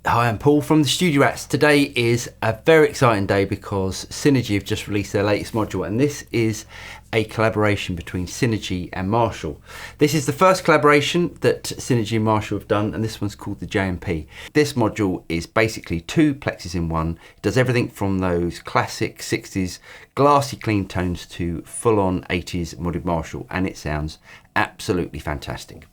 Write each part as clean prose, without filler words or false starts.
Hi, I'm Paul from the Studio Rats. Today is a very exciting day because Synergy have just released their latest module, and this is a collaboration between Synergy and Marshall. This is the first collaboration that Synergy and Marshall have done, and this one's called the JMP. This module is basically two plexis in one. It does everything from those classic 60s glassy clean tones to full-on 80s modded Marshall, and it sounds absolutely fantastic.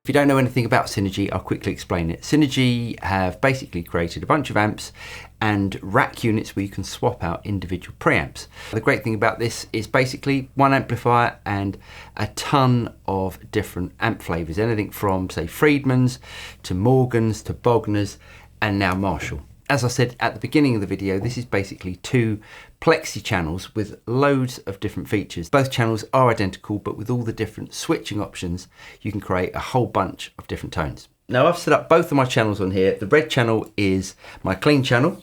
If you don't know anything about Synergy, I'll quickly explain it. Synergy have basically created a bunch of amps and rack units where you can swap out individual preamps. The great thing about this is basically one amplifier and a ton of different amp flavors, anything from say Friedman's to Morgan's to Bogner's and now Marshall. As I said at the beginning of the video, this is basically two plexi channels with loads of different features. Both channels are identical, but with all the different switching options, you can create a whole bunch of different tones. Now I've set up both of my channels on here. The red channel is my clean channel.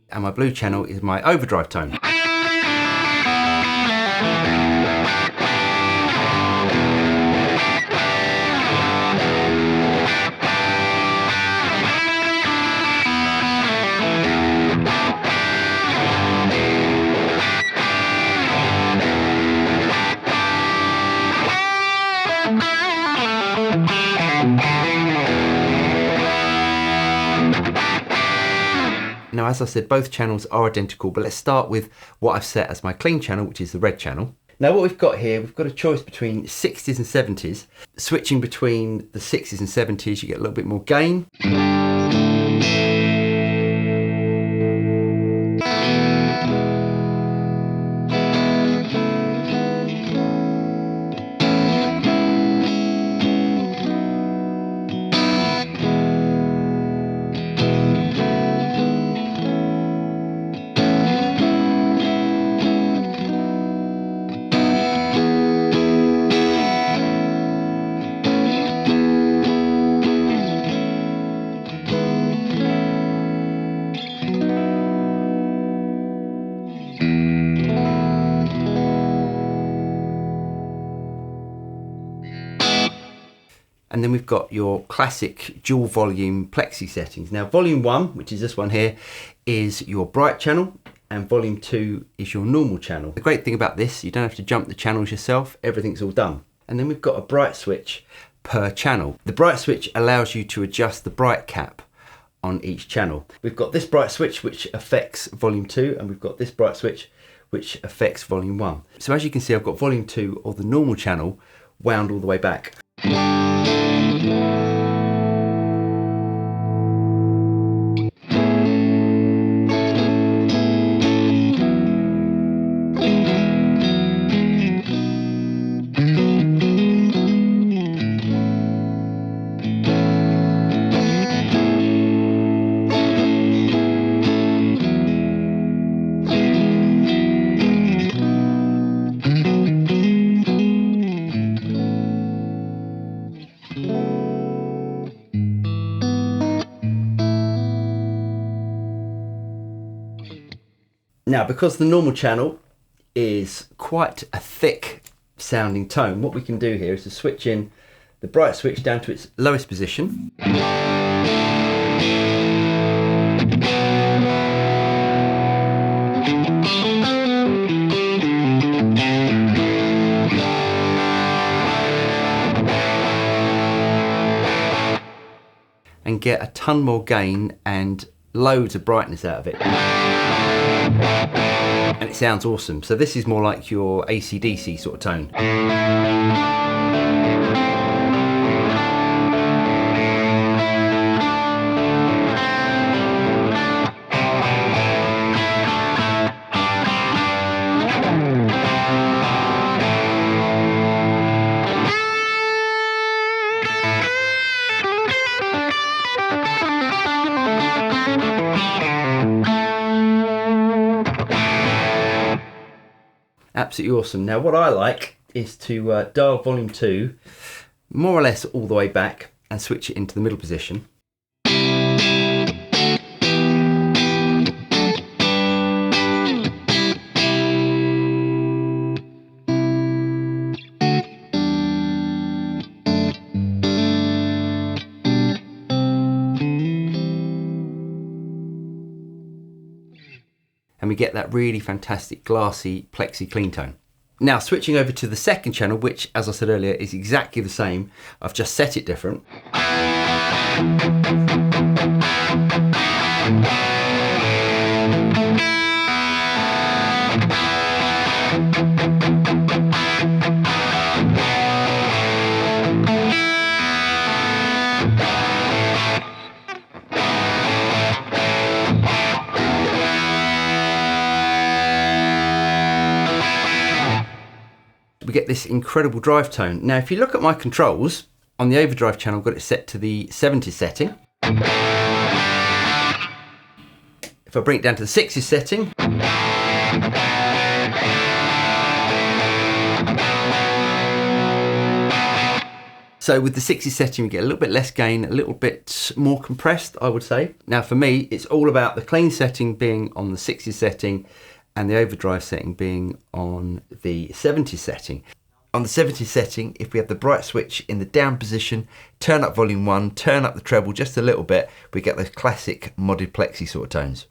And my blue channel is my overdrive tone. Now, as I said, both channels are identical, but let's start with what I've set as my clean channel, which is the red channel. Now what we've got here, we've got a choice between 60s and 70s. Switching between the 60s and 70s, you get a little bit more gain. And then we've got your classic dual volume plexi settings. Now volume 1, which is this one here, is your bright channel, and volume 2 is your normal channel. The great thing about this, you don't have to jump the channels yourself, everything's all done. And then we've got a bright switch per channel. The bright switch allows you to adjust the bright cap on each channel. We've got this bright switch which affects volume 2, and we've got this bright switch which affects volume 1. So as you can see, I've got volume 2 or the normal channel wound all the way back. Now, because the normal channel is quite a thick sounding tone, what we can do here is to switch in the bright switch down to its lowest position. And get a ton more gain and loads of brightness out of it. And it sounds awesome. So this is more like your AC/DC sort of tone. Absolutely awesome. Now what I like is to dial volume 2 more or less all the way back and switch it into the middle position. And we get that really fantastic glassy plexi clean tone. Now switching over to the second channel, which as I said earlier is exactly the same, I've just set it different. We get this incredible drive tone. Now if you look at my controls, on the overdrive channel I've got it set to the 70s setting. If I bring it down to the 60s setting, so with the 60s setting we get a little bit less gain, a little bit more compressed, I would say. Now for me it's all about the clean setting being on the 60s setting and the overdrive setting being on the 70s setting. On the 70s setting, if we have the bright switch in the down position, turn up volume 1, turn up the treble just a little bit, we get those classic modded plexi sort of tones.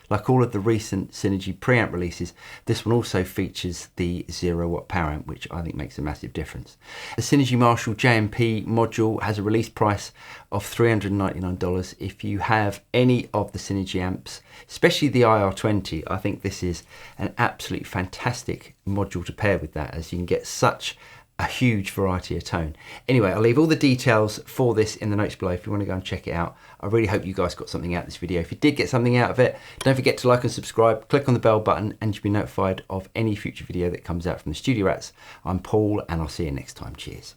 Like all of the recent Synergy preamp releases, this one also features the 0-watt power amp, which I think makes a massive difference. The Synergy Marshall JMP Module has a release price of $399. If you have any of the Synergy amps, especially the IR20, I think this is an absolutely fantastic module to pair with that, as you can get such a huge variety of tone. Anyway, I'll leave all the details for this in the notes below if you want to go and check it out. I really hope you guys got something out of this video. If you did get something out of it, don't forget to like and subscribe, click on the bell button, and you'll be notified of any future video that comes out from the Studio Rats. I'm Paul, and I'll see you next time. Cheers.